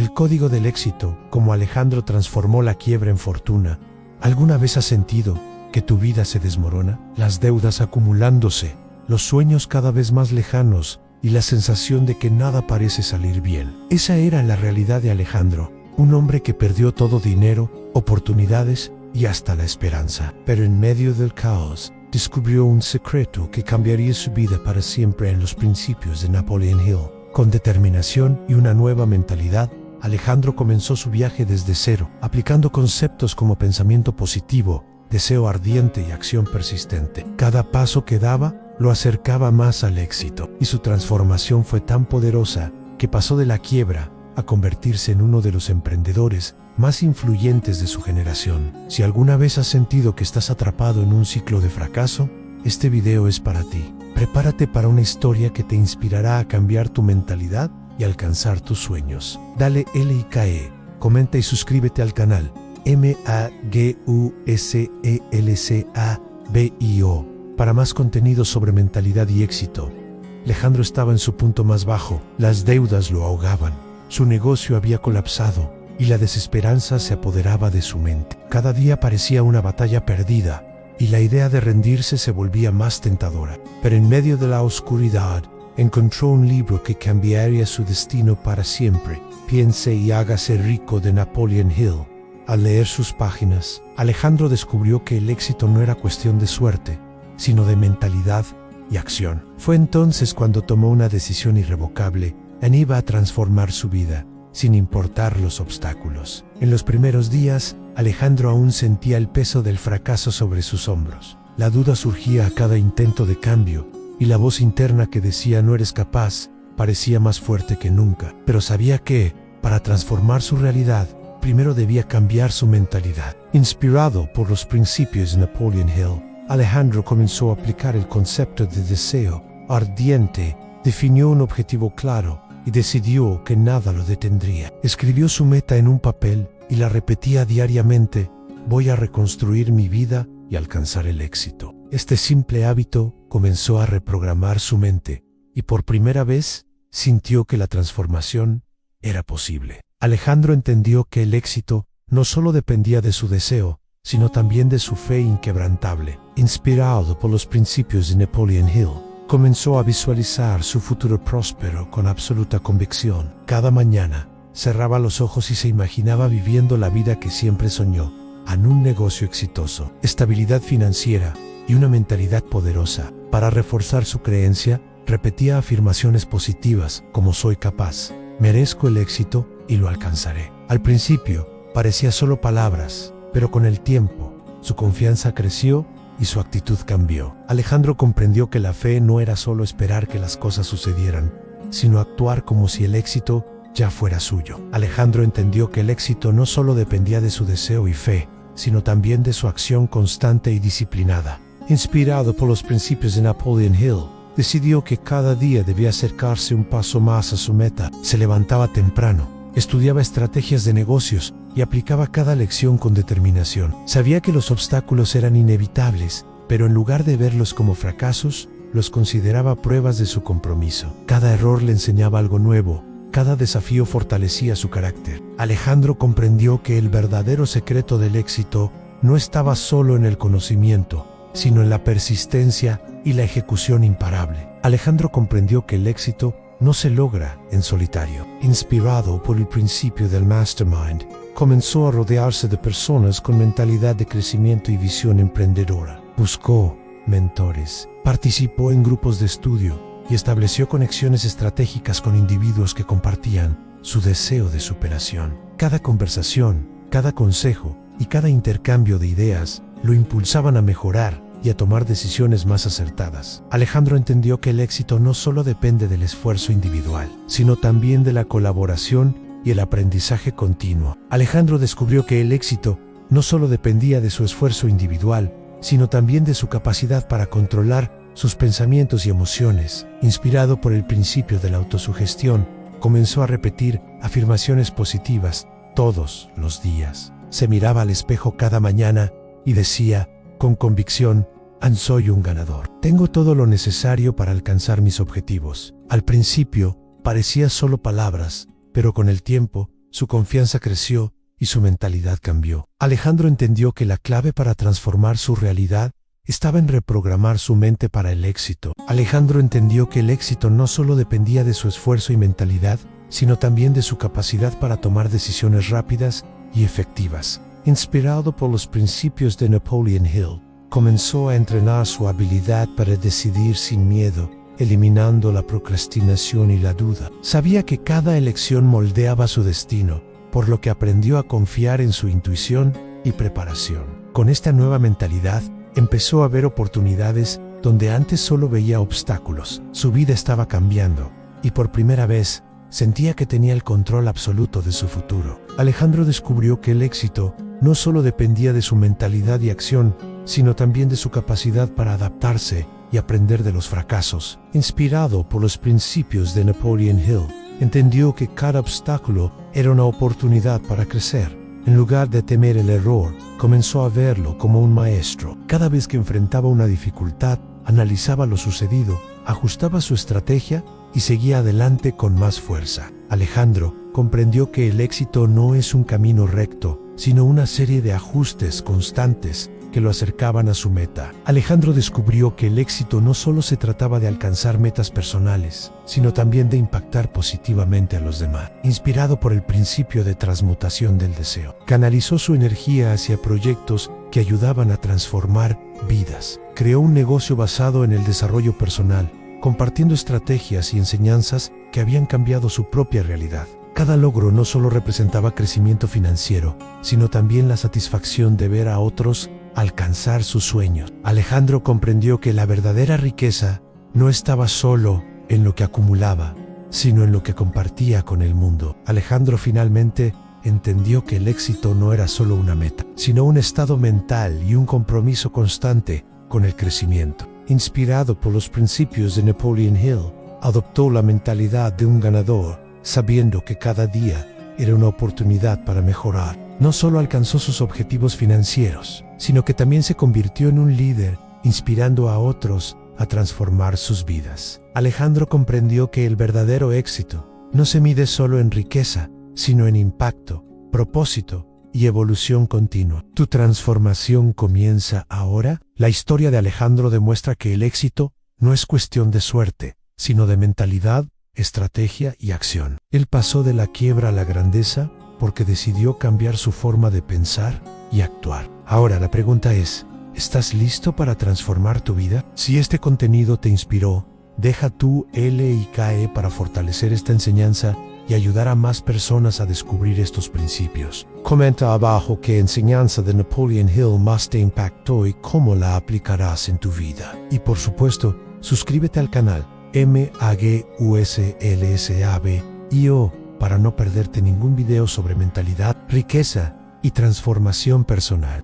El código del éxito, como Alejandro transformó la quiebra en fortuna. ¿Alguna vez has sentido que tu vida se desmorona? Las deudas acumulándose, los sueños cada vez más lejanos y la sensación de que nada parece salir bien. Esa era la realidad de Alejandro, un hombre que perdió todo: dinero, oportunidades y hasta la esperanza. Pero en medio del caos, descubrió un secreto que cambiaría su vida para siempre en los principios de Napoleon Hill. Con determinación y una nueva mentalidad, Alejandro comenzó su viaje desde cero, aplicando conceptos como pensamiento positivo, deseo ardiente y acción persistente. Cada paso que daba lo acercaba más al éxito, y su transformación fue tan poderosa que pasó de la quiebra a convertirse en uno de los emprendedores más influyentes de su generación. Si alguna vez has sentido que estás atrapado en un ciclo de fracaso, este video es para ti. Prepárate para una historia que te inspirará a cambiar tu mentalidad y alcanzar tus sueños. Dale like, comenta y suscríbete al canal MAGUSELCABIO para más contenido sobre mentalidad y éxito. Alejandro estaba en su punto más bajo, las deudas lo ahogaban, su negocio había colapsado y la desesperanza se apoderaba de su mente. Cada día parecía una batalla perdida y la idea de rendirse se volvía más tentadora. Pero en medio de la oscuridad, encontró un libro que cambiaría su destino para siempre. Piense y hágase rico, de Napoleon Hill. Al leer sus páginas, Alejandro descubrió que el éxito no era cuestión de suerte, sino de mentalidad y acción. Fue entonces cuando tomó una decisión irrevocable e iba a transformar su vida, sin importar los obstáculos. En los primeros días, Alejandro aún sentía el peso del fracaso sobre sus hombros. La duda surgía a cada intento de cambio, y la voz interna que decía "no eres capaz" parecía más fuerte que nunca. Pero sabía que, para transformar su realidad, primero debía cambiar su mentalidad. Inspirado por los principios de Napoleon Hill, Alejandro comenzó a aplicar el concepto de deseo ardiente, definió un objetivo claro y decidió que nada lo detendría. Escribió su meta en un papel y la repetía diariamente: voy a reconstruir mi vida y alcanzar el éxito. Este simple hábito comenzó a reprogramar su mente y por primera vez sintió que la transformación era posible. Alejandro entendió que el éxito no solo dependía de su deseo, sino también de su fe inquebrantable. Inspirado por los principios de Napoleon Hill, comenzó a visualizar su futuro próspero con absoluta convicción. Cada mañana cerraba los ojos y se imaginaba viviendo la vida que siempre soñó, en un negocio exitoso, estabilidad financiera y una mentalidad poderosa. Para reforzar su creencia, repetía afirmaciones positivas como "soy capaz, merezco el éxito y lo alcanzaré". Al principio parecía solo palabras, pero con el tiempo su confianza creció y su actitud cambió. Alejandro comprendió que la fe no era solo esperar que las cosas sucedieran, sino actuar como si el éxito ya fuera suyo. Alejandro entendió que el éxito no solo dependía de su deseo y fe, sino también de su acción constante y disciplinada. Inspirado por los principios de Napoleon Hill, decidió que cada día debía acercarse un paso más a su meta. Se levantaba temprano, estudiaba estrategias de negocios y aplicaba cada lección con determinación. Sabía que los obstáculos eran inevitables, pero en lugar de verlos como fracasos, los consideraba pruebas de su compromiso. Cada error le enseñaba algo nuevo, cada desafío fortalecía su carácter. Alejandro comprendió que el verdadero secreto del éxito no estaba solo en el conocimiento, sino en la persistencia y la ejecución imparable. Alejandro comprendió que el éxito no se logra en solitario. Inspirado por el principio del Mastermind, comenzó a rodearse de personas con mentalidad de crecimiento y visión emprendedora. Buscó mentores, participó en grupos de estudio y estableció conexiones estratégicas con individuos que compartían su deseo de superación. Cada conversación, cada consejo y cada intercambio de ideas lo impulsaban a mejorar y a tomar decisiones más acertadas. Alejandro entendió que el éxito no solo depende del esfuerzo individual, sino también de la colaboración y el aprendizaje continuo. Alejandro descubrió que el éxito no solo dependía de su esfuerzo individual, sino también de su capacidad para controlar sus pensamientos y emociones. Inspirado por el principio de la autosugestión, comenzó a repetir afirmaciones positivas todos los días. Se miraba al espejo cada mañana y decía con convicción: soy un ganador. Tengo todo lo necesario para alcanzar mis objetivos. Al principio parecía solo palabras, pero con el tiempo su confianza creció y su mentalidad cambió. Alejandro entendió que la clave para transformar su realidad estaba en reprogramar su mente para el éxito. Alejandro entendió que el éxito no solo dependía de su esfuerzo y mentalidad, sino también de su capacidad para tomar decisiones rápidas y efectivas. Inspirado por los principios de Napoleon Hill, comenzó a entrenar su habilidad para decidir sin miedo, eliminando la procrastinación y la duda. Sabía que cada elección moldeaba su destino, por lo que aprendió a confiar en su intuición y preparación. Con esta nueva mentalidad, empezó a ver oportunidades donde antes solo veía obstáculos. Su vida estaba cambiando, y por primera vez, sentía que tenía el control absoluto de su futuro. Alejandro descubrió que el éxito no solo dependía de su mentalidad y acción, sino también de su capacidad para adaptarse y aprender de los fracasos. Inspirado por los principios de Napoleon Hill, entendió que cada obstáculo era una oportunidad para crecer. En lugar de temer el error, comenzó a verlo como un maestro. Cada vez que enfrentaba una dificultad, analizaba lo sucedido, ajustaba su estrategia y seguía adelante con más fuerza. Alejandro comprendió que el éxito no es un camino recto, sino una serie de ajustes constantes que lo acercaban a su meta. Alejandro descubrió que el éxito no solo se trataba de alcanzar metas personales, sino también de impactar positivamente a los demás. Inspirado por el principio de transmutación del deseo, canalizó su energía hacia proyectos que ayudaban a transformar vidas. Creó un negocio basado en el desarrollo personal, compartiendo estrategias y enseñanzas que habían cambiado su propia realidad. Cada logro no solo representaba crecimiento financiero, sino también la satisfacción de ver a otros alcanzar sus sueños. Alejandro comprendió que la verdadera riqueza no estaba solo en lo que acumulaba, sino en lo que compartía con el mundo. Alejandro finalmente entendió que el éxito no era solo una meta, sino un estado mental y un compromiso constante con el crecimiento. Inspirado por los principios de Napoleon Hill, adoptó la mentalidad de un ganador, sabiendo que cada día era una oportunidad para mejorar. No solo alcanzó sus objetivos financieros, sino que también se convirtió en un líder, inspirando a otros a transformar sus vidas. Alejandro comprendió que el verdadero éxito no se mide solo en riqueza, sino en impacto, propósito y evolución continua. ¿Tu transformación comienza ahora? La historia de Alejandro demuestra que el éxito no es cuestión de suerte, sino de mentalidad, estrategia y acción. Él pasó de la quiebra a la grandeza porque decidió cambiar su forma de pensar y actuar. Ahora la pregunta es, ¿estás listo para transformar tu vida? Si este contenido te inspiró, deja tu like para fortalecer esta enseñanza y ayudar a más personas a descubrir estos principios. Comenta abajo qué enseñanza de Napoleon Hill más te impactó y cómo la aplicarás en tu vida. Y por supuesto, suscríbete al canal MAGUSLSAB para no perderte ningún video sobre mentalidad, riqueza y transformación personal.